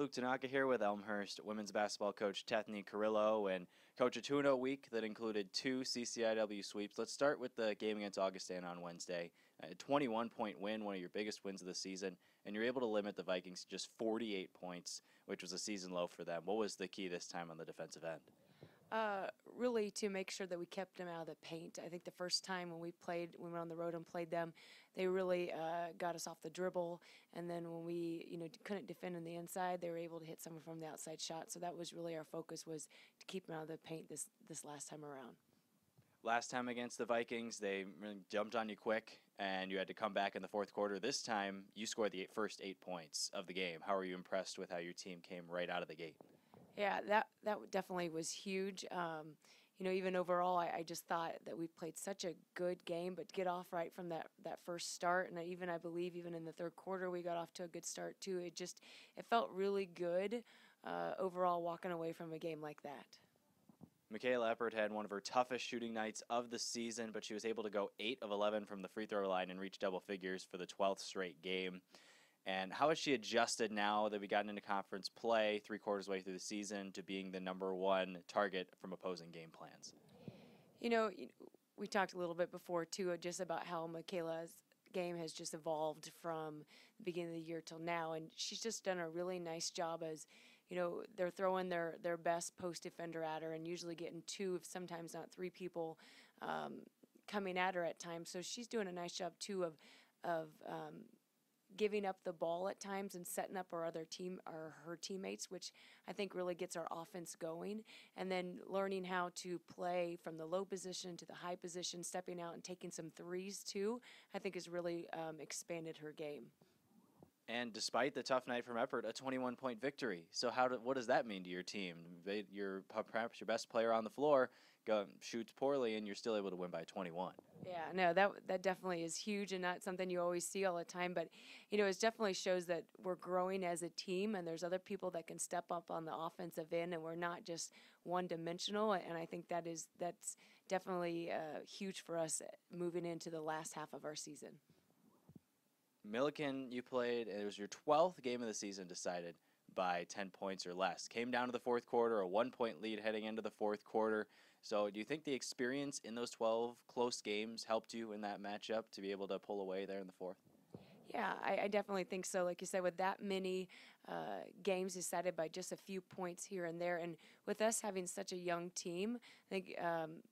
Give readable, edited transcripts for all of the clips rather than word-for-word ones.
Luke Tanaka here with Elmhurst women's basketball coach Tethnie Carrillo, and coach a 2-0 week that included 2 CCIW sweeps. Let's start with the game against Augustana on Wednesday. A 21-point win, one of your biggest wins of the season, and you're able to limit the Vikings to just 48 points, which was a season low for them. What was the key this time on the defensive end? Really to make sure that we kept them out of the paint. I think the first time when we went on the road and played them, they really got us off the dribble. And then when we, couldn't defend on the inside, they were able to hit someone from the outside shot. So that was really our focus, was to keep them out of the paint this last time around. Last time against the Vikings, they really jumped on you quick, and you had to come back in the fourth quarter. This time, you scored the first 8 points of the game. How are you impressed with how your team came right out of the gate? Yeah, that definitely was huge. Even overall, I just thought that we played such a good game, but to get off right from that first start, and I believe even in the third quarter we got off to a good start too. It felt really good overall walking away from a game like that. Michaela Eppert had one of her toughest shooting nights of the season, but she was able to go 8 of 11 from the free throw line and reach double figures for the 12th straight game. And how has she adjusted now that we gotten into conference play 3/4 way through the season to being the #1 target from opposing game plans? We talked a little bit before too, just about how Michaela's game has just evolved from the beginning of the year till now, and she's just done a really nice job as they're throwing their best post defender at her and usually getting 2, if sometimes not 3 people coming at her at times. So she's doing a nice job too of giving up the ball at times and setting up her teammates, which I think really gets our offense going. And then learning how to play from the low position to the high position, stepping out and taking some threes too, I think has really expanded her game. And despite the tough night from Eppert, a 21-point victory. So what does that mean to your team? Perhaps your best player on the floor shoots poorly, and you're still able to win by 21. Yeah, no, that definitely is huge and not something you always see all the time. But, it definitely shows that we're growing as a team, and there's other people that can step up on the offensive end, and we're not just one-dimensional. And I think that's definitely huge for us moving into the last half of our season. Millikin, you played, it was your 12th game of the season decided by 10 points or less. Came down to the fourth quarter, a 1-point lead heading into the fourth quarter. So do you think the experience in those 12 close games helped you in that matchup to be able to pull away there in the fourth? Yeah, I definitely think so. Like you said, with that many games decided by just a few points here and there, and with us having such a young team, I think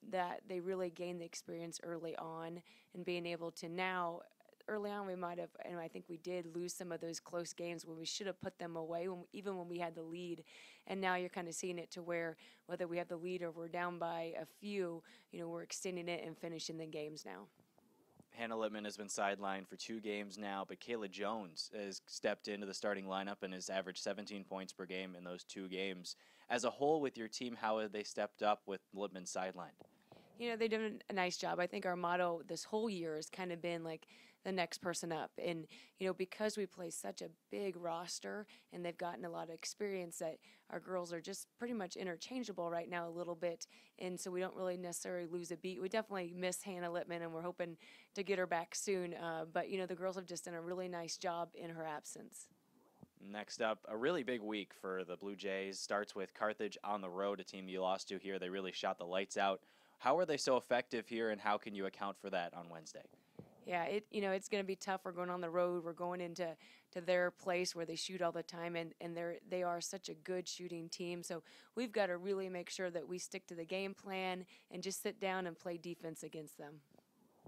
that they really gained the experience early on, and being able to now, early on we might have, and I think we did lose some of those close games when we should have put them away, even when we had the lead. And now you're kind of seeing it to where whether we have the lead or we're down by a few, we're extending it and finishing the games now. Hannah Littman has been sidelined for 2 games now, but Kayla Jones has stepped into the starting lineup and has averaged 17 points per game in those 2 games. As a whole with your team, how have they stepped up with Littman sidelined? They've done a nice job. I think our motto this whole year has kind of been like the next person up. And, because we play such a big roster and they've gotten a lot of experience, that our girls are just pretty much interchangeable right now a little bit. And so we don't really necessarily lose a beat. We definitely miss Hannah Littman, and we're hoping to get her back soon. But, the girls have just done a really nice job in her absence. Next up, a really big week for the Blue Jays. Starts with Carthage on the road, a team you lost to here. They really shot the lights out. How are they so effective here, and how can you account for that on Wednesday? Yeah, it's going to be tough. We're going on the road. We're going into their place where they shoot all the time, and they are such a good shooting team. So we've got to really make sure that we stick to the game plan and just sit down and play defense against them.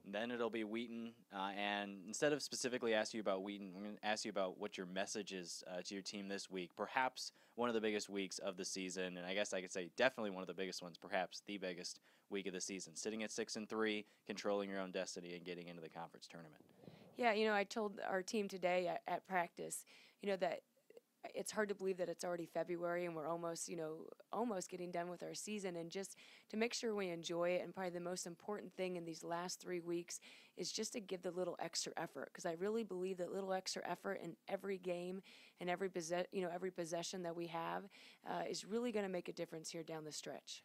Then it'll be Wheaton, and instead of specifically asking you about Wheaton, I'm going to ask you about what your message is to your team this week. Perhaps one of the biggest weeks of the season, and I guess I could say definitely one of the biggest ones, perhaps the biggest week of the season. Sitting at 6-3, controlling your own destiny, and getting into the conference tournament. Yeah, I told our team today at practice, that it's hard to believe that it's already February and we're almost getting done with our season, and just to make sure we enjoy it. And probably the most important thing in these last 3 weeks is just to give the little extra effort, because I really believe that little extra effort in every game and every possession that we have is really going to make a difference here down the stretch.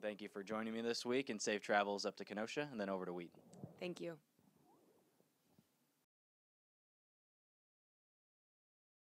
Thank you for joining me this week, and safe travels up to Kenosha and then over to Wheaton. Thank you.